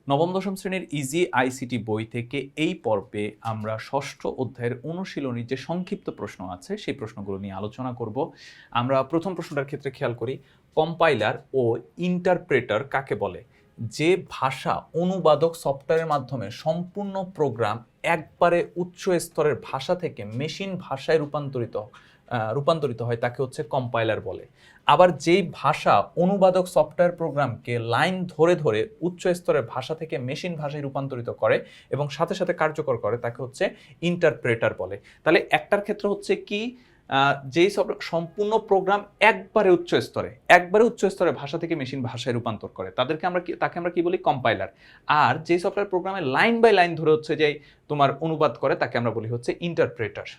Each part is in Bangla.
নবম দশম শ্রেণীর ইজি আইসিটি বই থেকে এই পর্বে আমরা ষষ্ঠ অধ্যায়ের অনুশীলনীর যে সংক্ষিপ্ত প্রশ্ন আছে সেই প্রশ্নগুলো নিয়ে আলোচনা করব। আমরা প্রথম প্রশ্নটার ক্ষেত্রে খেয়াল করি, কম্পাইলার ও ইন্টারপ্রেটার কাকে বলে? যে ভাষা অনুবাদক সফটওয়্যারের মাধ্যমে সম্পূর্ণ প্রোগ্রাম একবারে উচ্চ স্তরের ভাষা থেকে মেশিন ভাষায় রূপান্তরিত হয় তাকে হচ্ছে কম্পাইলার বলে। আবার যেই ভাষা অনুবাদক সফটওয়্যার প্রোগ্রামকে লাইন ধরে ধরে উচ্চ স্তরের ভাষা থেকে মেশিন ভাষায় রূপান্তরিত করে এবং সাথে সাথে কার্যকর করে তাকে হচ্ছে ইন্টারপ্রেটার বলে। তাহলে একটার ক্ষেত্রে হচ্ছে কি, যেই সম্পূর্ণ প্রোগ্রাম একবারে উচ্চ স্তরে ভাষা থেকে মেশিন ভাষায় রূপান্তর করে তাকে আমরা কি বলি? কম্পাইলার। আর যেই সফটওয়্যার প্রোগ্রামে লাইন বাই লাইন ধরে হচ্ছে যে তোমার অনুবাদ করে তাকে আমরা বলি হচ্ছে ইন্টারপ্রেটার।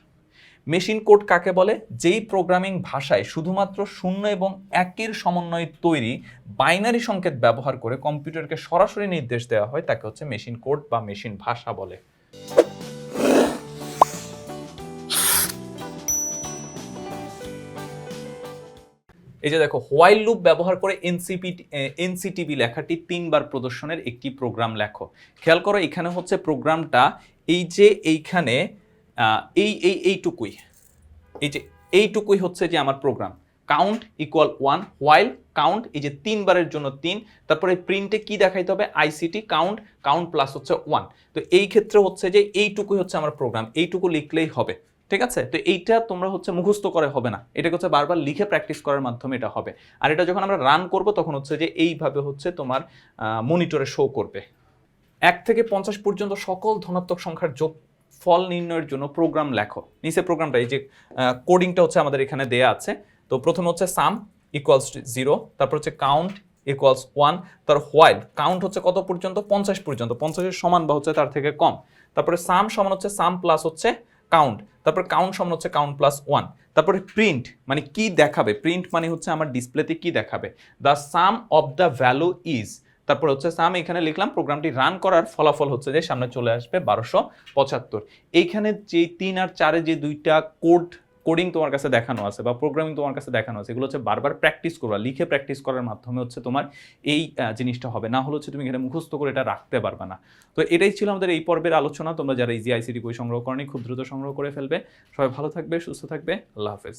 মেশিন কোড কাকে বলে? যেই প্রোগ্রামিং ভাষায় শুধুমাত্র 0 এবং 1-এর সমন্বয়ে তৈরি বাইনারি সংকেত ব্যবহার করে কম্পিউটারকে সরাসরি নির্দেশ দেওয়া হয় তাকে হচ্ছে মেশিন কোড বা মেশিন ভাষা বলে। এই যে দেখো, হোয়াইল লুপ ব্যবহার করে এনসিটিবি লেখাটি 3 বার প্রদর্শনের একটি প্রোগ্রাম লেখো। খেয়াল করো, এখানে হচ্ছে প্রোগ্রামটা এই যে এইখানে এইটুকুই হচ্ছে যে আমার program. Count equal 1, while count এই যে 3 বারের জন্য 3, তারপরে প্রিন্টে কি দেখাইতে হবে? আইসিটি কাউন্ট প্লাস হচ্ছে 1। তো এই ক্ষেত্রে হচ্ছে যে এইটুকুই হচ্ছে আমার প্রোগ্রাম, এইটুকু লিখলেই হবে। ঠিক আছে? তো এইটা তোমরা হচ্ছে মুখস্থ করে হবে না, এটাকে হচ্ছে বারবার লিখে প্র্যাকটিস করার মাধ্যমে এটা হবে। আর এটা যখন আমরা রান করব তখন হচ্ছে যে এইভাবে হচ্ছে তোমার মনিটরে শো করবে। 1 থেকে 50 পর্যন্ত সকল ধনাত্মক সংখ্যার যোগ ফল নির্ণয়ের জন্য প্রোগ্রাম লেখো। নিচে প্রোগ্রামটা এই যে কোডিংটা হচ্ছে আমাদের এখানে দেয়া আছে। তো প্রথমে হচ্ছে সাম ইকুয়ালস টু 0, তারপর হচ্ছে কাউন্ট ইকুয়ালস 1, তার হোয়াইল কাউন্ট হচ্ছে কত পর্যন্ত? 50 পর্যন্ত, 50-এর সমান বা হচ্ছে তার থেকে কম। তারপরে সাম সমান হচ্ছে সাম প্লাস হচ্ছে কাউন্ট, তারপর কাউন্ট সমান হচ্ছে কাউন্ট প্লাস 1। তারপরে প্রিন্ট মানে কি দেখাবে? প্রিন্ট মানে হচ্ছে আমার ডিসপ্লেতে কি দেখাবে? The some of the value is, তারপর হচ্ছে সাম এখানে লিখলাম, প্রোগ্রামটি রান করার ফলাফল হচ্ছে যে সামনে চলে আসবে 1275। এইখানে যে 3 আর 4-এ যে দুইটা কোডিং তোমার কাছে দেখানো আছে বা প্রোগ্রামিং তোমার কাছে দেখানো আছে, এগুলো হচ্ছে বারবার প্র্যাকটিস করবা, লিখে প্র্যাকটিস করার মাধ্যমে হচ্ছে তোমার এই জিনিসটা হবে। না হলে হচ্ছে তুমি এখানে মুখস্থ করে এটা রাখতে পারবে না। তো এটাই ছিল আমাদের এই পর্বের আলোচনা। তোমরা যারা ইজি আইসিটি বই সংগ্রহ করনি খুব দ্রুত সংগ্রহ করে ফেলবে। সবাই ভালো থাকবে, সুস্থ থাকবে। আল্লাহ হাফেজ।